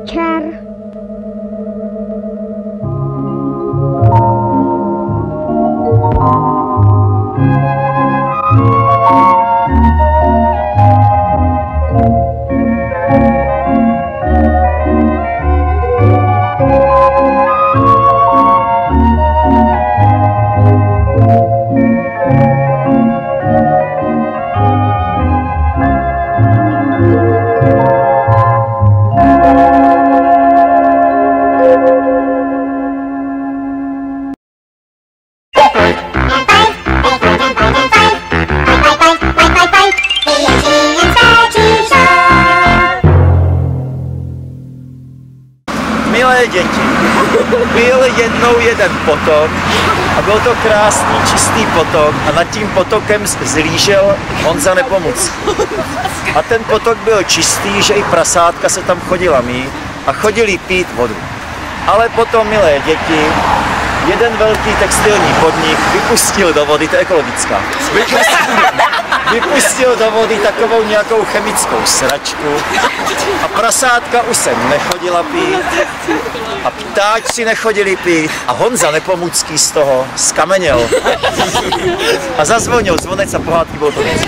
večer. Milé děti, byl jednou jeden potok a byl to krásný, čistý potok a nad tím potokem zlížel Honza Nepomucký. A ten potok byl čistý, že i prasátka se tam chodila mít a chodili pít vodu. Ale potom, milé děti, jeden velký textilní podnik vypustil do vody, to je ekologická, vypustil do vody takovou nějakou chemickou sračku a prasátka už sem nechodila pít a ptáčci nechodili pít a Honza Nepomucký z toho skameněl a zazvonil zvonec a pohádky bylo to nic.